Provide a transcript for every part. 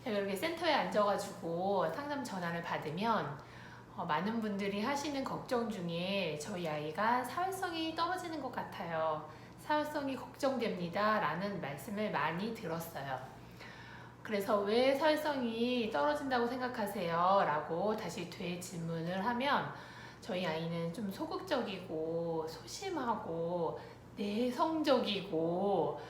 제가 이렇게 센터에 앉아가지고 상담 전화를 받으면 많은 분들이 하시는 걱정 중에 저희 아이가 사회성이 떨어지는 것 같아요. 사회성이 걱정됩니다. 라는 말씀을 많이 들었어요. 그래서 왜 사회성이 떨어진다고 생각하세요? 라고 다시 되질문을 하면 저희 아이는 좀 소극적이고 소심하고 내성적이고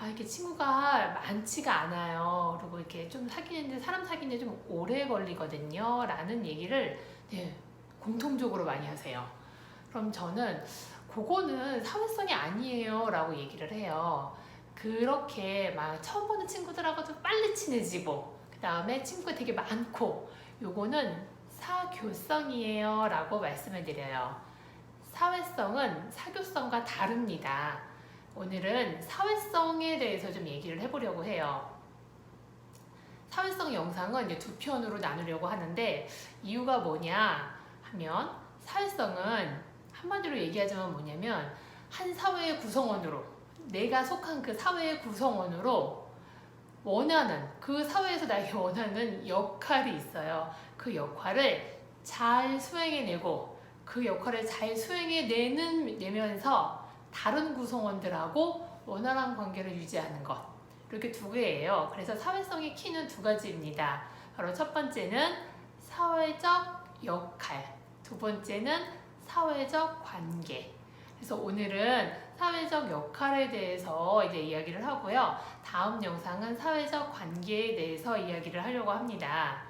이렇게 친구가 많지가 않아요. 그리고 이렇게 좀 사람 사귀는데 좀 오래 걸리거든요. 라는 얘기를 공통적으로 많이 하세요. 그럼 저는 그거는 사회성이 아니에요. 라고 얘기를 해요. 그렇게 막 처음 보는 친구들하고도 빨리 친해지고 그 다음에 친구가 되게 많고 요거는 사교성이에요. 라고 말씀을 드려요. 사회성은 사교성과 다릅니다. 오늘은 사회성에 대해서 좀 얘기를 해보려고 해요. 사회성 영상은 이제 두 편으로 나누려고 하는데 이유가 뭐냐 하면 사회성은 한마디로 얘기하자면 뭐냐면 한 사회의 구성원으로 내가 속한 그 사회의 구성원으로 원하는 그 사회에서 나에게 원하는 역할이 있어요. 그 역할을 잘 수행해내고 그 역할을 잘 수행해내면서 다른 구성원들하고 원활한 관계를 유지하는 것. 이렇게 두 개예요. 그래서 사회성의 키는 두 가지입니다. 바로 첫 번째는 사회적 역할, 두 번째는 사회적 관계. 그래서 오늘은 사회적 역할에 대해서 이제 이야기를 하고요. 다음 영상은 사회적 관계에 대해서 이야기를 하려고 합니다.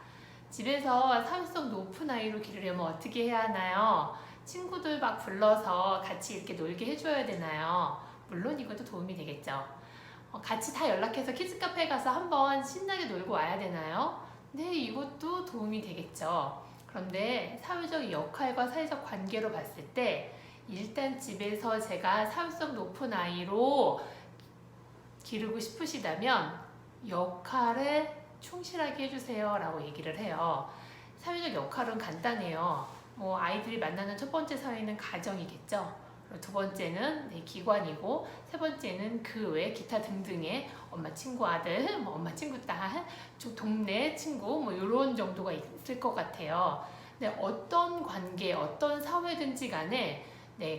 집에서 사회성 높은 아이로 기르려면 어떻게 해야 하나요? 친구들 막 불러서 같이 이렇게 놀게 해줘야 되나요? 물론 이것도 도움이 되겠죠. 같이 다 연락해서 키즈카페에 가서 한번 신나게 놀고 와야 되나요? 네, 이것도 도움이 되겠죠. 그런데 사회적 역할과 사회적 관계로 봤을 때 일단 집에서 제가 사회성 높은 아이로 기르고 싶으시다면 역할에 충실하게 해주세요 라고 얘기를 해요. 사회적 역할은 간단해요. 아이들이 만나는 첫 번째 사회는 가정이겠죠. 두 번째는 기관이고 세 번째는 그 외 기타 등등의 엄마 친구 아들, 엄마 친구 딸, 동네 친구 이런 정도가 있을 것 같아요. 근데 어떤 관계, 어떤 사회든지 간에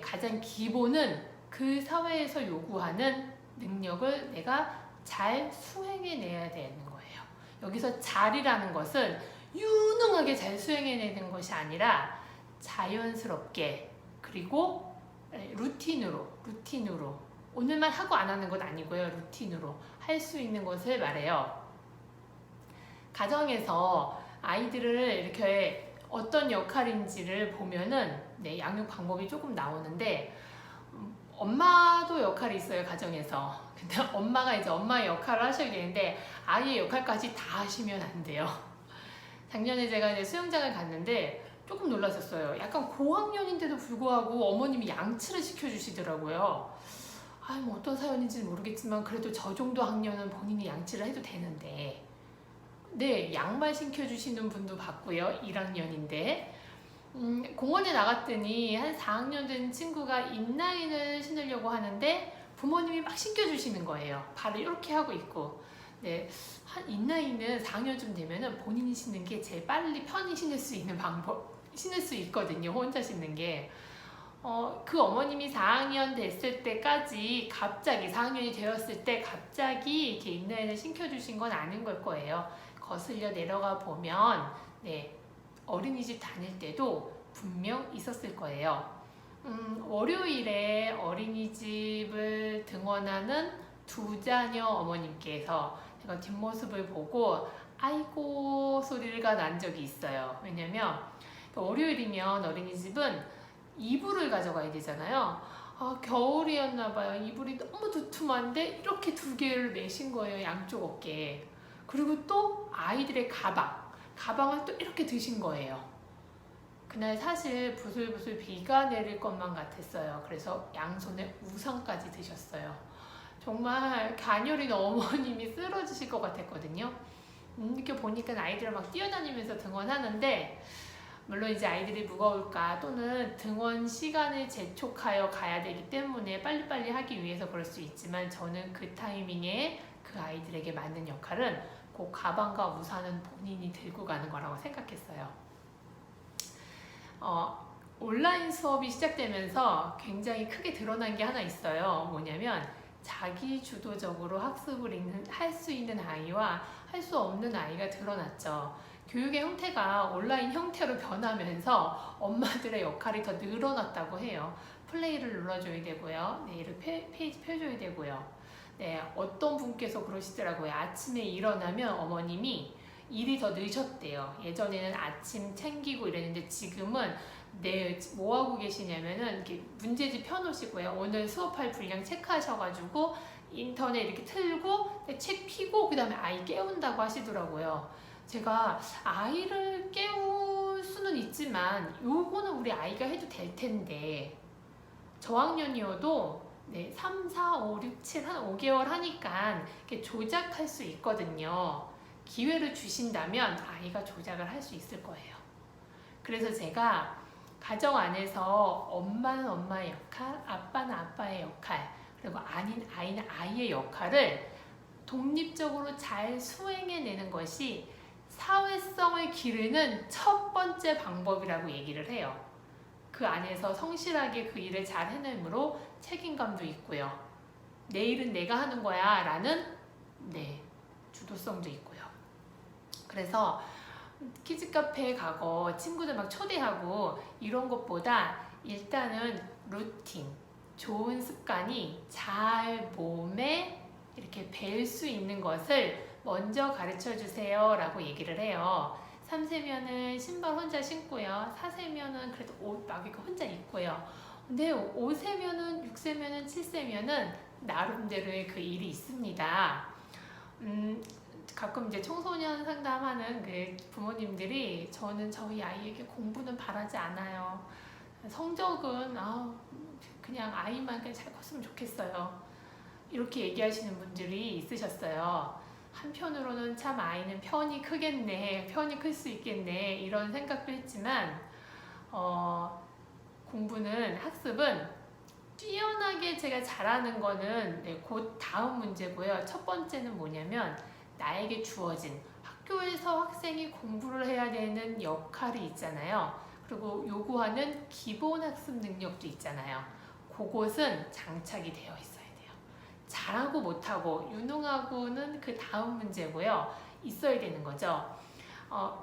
가장 기본은 그 사회에서 요구하는 능력을 내가 잘 수행해내야 되는 거예요. 여기서 잘이라는 것은 유능하게 잘 수행해내는 것이 아니라 자연스럽게 그리고 루틴으로 오늘만 하고 안 하는 건 아니고요. 루틴으로 할 수 있는 것을 말해요. 가정에서 아이들을 이렇게 어떤 역할인지를 보면은 양육 방법이 조금 나오는데 엄마도 역할이 있어요. 가정에서. 근데 엄마가 이제 엄마의 역할을 하셔야 되는데 아이의 역할까지 다 하시면 안 돼요. 작년에 제가 이제 수영장을 갔는데 조금 놀랐었어요. 약간 고학년인데도 불구하고 어머님이 양치를 시켜주시더라고요. 뭐 어떤 사연인지는 모르겠지만 그래도 저 정도 학년은 본인이 양치를 해도 되는데 양말 신겨주시는 분도 봤고요. 1학년인데 공원에 나갔더니 한 4학년 된 친구가 인라인을 신으려고 하는데 부모님이 막 신겨주시는 거예요. 발을 이렇게 하고 있고 한 인라인은 4학년쯤 되면은 본인이 신는 게 제일 빨리 편히 신을 수 있는 신을 수 있거든요. 혼자 신는 게. 그 어머님이 4학년 됐을 때까지 갑자기 4학년이 되었을 때 갑자기 이렇게 인라인을 신겨주신 건 아닌 걸 거예요. 거슬려 내려가 보면 어린이집 다닐 때도 분명 있었을 거예요. 월요일에 어린이집을 등원하는 두 자녀 어머님께서 제가 뒷모습을 보고 아이고 소리가 난 적이 있어요. 왜냐면 월요일이면 어린이집은 이불을 가져가야 되잖아요. 겨울이었나 봐요. 이불이 너무 두툼한데 이렇게 두 개를 매신 거예요. 양쪽 어깨에. 그리고 또 아이들의 가방을 또 이렇게 드신 거예요. 그날 사실 부슬부슬 비가 내릴 것만 같았어요. 그래서 양손에 우산까지 드셨어요. 정말 가녀린 어머님이 쓰러지실 것 같았거든요. 이렇게 보니까 아이들 막 뛰어다니면서 등원하는데 물론 이제 아이들이 무거울까 또는 등원 시간을 재촉하여 가야 되기 때문에 빨리빨리 하기 위해서 그럴 수 있지만 저는 그 타이밍에 그 아이들에게 맞는 역할은 그 가방과 우산은 본인이 들고 가는 거라고 생각했어요. 온라인 수업이 시작되면서 굉장히 크게 드러난 게 하나 있어요. 뭐냐면 자기 주도적으로 학습을 할 수 있는 아이와 할 수 없는 아이가 드러났죠. 교육의 형태가 온라인 형태로 변하면서 엄마들의 역할이 더 늘어났다고 해요. 플레이를 눌러줘야 되고요. 이렇게 페이지 펴줘야 되고요. 어떤 분께서 그러시더라고요. 아침에 일어나면 어머님이 일이 더 늦었대요. 예전에는 아침 챙기고 이랬는데 지금은 뭐 하고 계시냐면은 이렇게 문제집 펴놓으시고요. 오늘 수업할 분량 체크하셔가지고 인터넷 이렇게 틀고 책 피고 그 다음에 아이 깨운다고 하시더라고요. 제가 아이를 깨울 수는 있지만 요거는 우리 아이가 해도 될 텐데 저학년이어도 3, 4, 5, 6, 7 한 5개월 하니까 이렇게 조작할 수 있거든요. 기회를 주신다면 아이가 조작을 할 수 있을 거예요. 그래서 제가 가정 안에서 엄마는 엄마의 역할, 아빠는 아빠의 역할, 그리고 아이는 아이의 역할을 독립적으로 잘 수행해내는 것이 사회성을 기르는 첫 번째 방법이라고 얘기를 해요. 그 안에서 성실하게 그 일을 잘 해내므로 책임감도 있고요. 내 일은 내가 하는 거야 라는 주도성도 있고요. 그래서 키즈카페에 가고 친구들 막 초대하고 이런 것보다 일단은 루틴, 좋은 습관이 잘 몸에 이렇게 뵐 수 있는 것을 먼저 가르쳐 주세요 라고 얘기를 해요. 3세면은 신발 혼자 신고요. 4세면은 그래도 옷 막 이렇게 혼자 입고요. 근데 5세면은 6세면은 7세면은 나름대로의 그 일이 있습니다. 가끔 이제 청소년 상담하는 그 부모님들이 저는 저희 아이에게 공부는 바라지 않아요. 성적은 그냥 아이만 그냥 잘 컸으면 좋겠어요. 이렇게 얘기하시는 분들이 있으셨어요. 한편으로는 참 아이는 편이 크겠네, 편이 클 수 있겠네 이런 생각도 했지만 공부는 학습은 뛰어나게 제가 잘하는 거는 곧 다음 문제고요. 첫 번째는 뭐냐면 나에게 주어진 학교에서 학생이 공부를 해야 되는 역할이 있잖아요. 그리고 요구하는 기본 학습 능력도 있잖아요. 그것은 장착이 되어 있어야 돼요. 잘하고 못하고 유능하고는 그 다음 문제고요. 있어야 되는 거죠.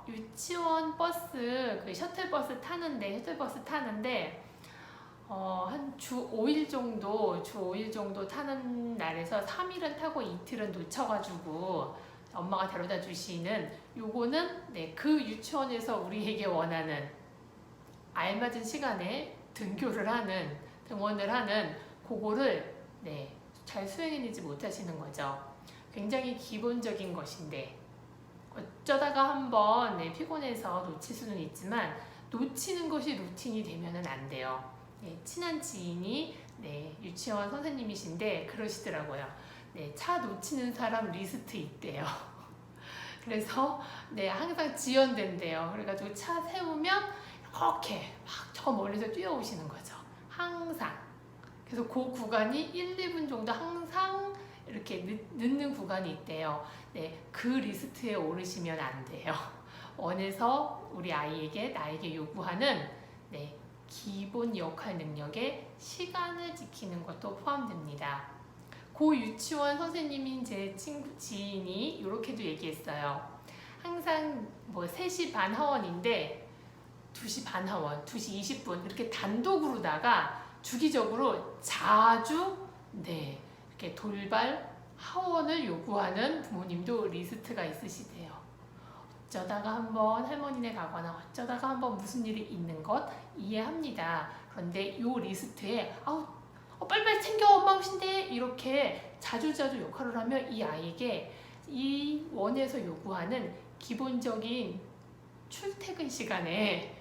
유치원 버스, 그 셔틀버스 타는데 한 주 5일 정도 타는 날에서 3일은 타고 이틀은 놓쳐가지고 엄마가 데려다 주시는 요거는 그 유치원에서 우리에게 원하는 알맞은 시간에 등원을 하는 그거를 잘 수행해내지 못하시는 거죠. 굉장히 기본적인 것인데 어쩌다가 한번 피곤해서 놓칠 수는 있지만 놓치는 것이 루틴이 되면은 안 돼요. 친한 지인이 유치원 선생님이신데 그러시더라고요. 차 놓치는 사람 리스트 있대요. 그래서 항상 지연된대요. 그래가지고 차 세우면 이렇게 막 저 멀리서 뛰어오시는 거죠. 항상. 그래서 그 구간이 1, 2분 정도 항상 이렇게 늦는 구간이 있대요. 그 리스트에 오르시면 안 돼요. 원해서 우리 아이에게 나에게 요구하는 기본 역할 능력에 시간을 지키는 것도 포함됩니다. 고 유치원 선생님인 제 지인이 이렇게도 얘기했어요. 항상 3시 반 하원인데 2시 반 하원, 2시 20분 이렇게 단독으로다가 주기적으로 자주 이렇게 돌발 하원을 요구하는 부모님도 리스트가 있으시대요. 어쩌다가 한번 할머니네 가거나 어쩌다가 한번 무슨 일이 있는 것 이해합니다. 그런데 요 리스트에 빨리빨리 챙겨 엄마 오신대 이렇게 자주자주 역할을 하면 이 아이에게 이 원에서 요구하는 기본적인 출퇴근 시간에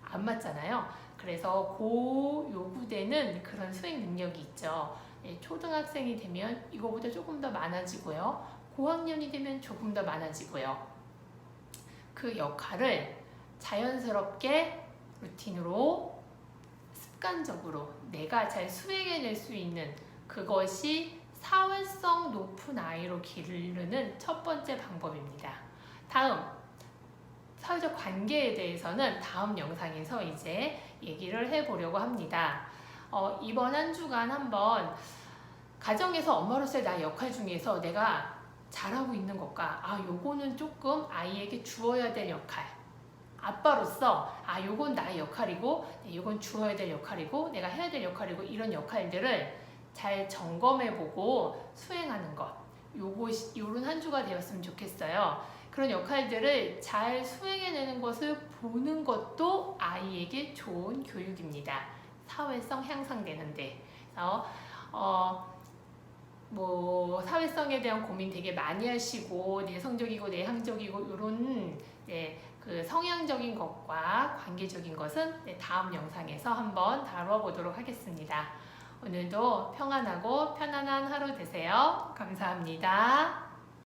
안 맞잖아요. 그래서 요구되는 그런 수행 능력이 있죠. 초등학생이 되면 이거보다 조금 더 많아지고요. 고학년이 되면 조금 더 많아지고요. 그 역할을 자연스럽게 루틴으로 습관적으로 내가 잘 수행해낼 수 있는 그것이 사회성 높은 아이로 기르는 첫 번째 방법입니다. 다음, 사회적 관계에 대해서는 다음 영상에서 이제 얘기를 해보려고 합니다. 이번 한 주간 한번 가정에서 엄마로서의 나의 역할 중에서 내가 잘하고 있는 것과 요거는 조금 아이에게 주어야 될 역할, 아빠로서 요건 나의 역할이고 요건 주어야 될 역할이고 내가 해야 될 역할이고 이런 역할들을 잘 점검해보고 수행하는 것, 요런 한 주가 되었으면 좋겠어요. 그런 역할들을 잘 수행해내는 것을 보는 것도 아이에게 좋은 교육입니다. 사회성 향상되는데. 그래서 사회성에 대한 고민 되게 많이 하시고 내성적이고 내향적이고 이런 그 성향적인 것과 관계적인 것은 다음 영상에서 한번 다뤄보도록 하겠습니다. 오늘도 평안하고 편안한 하루 되세요. 감사합니다.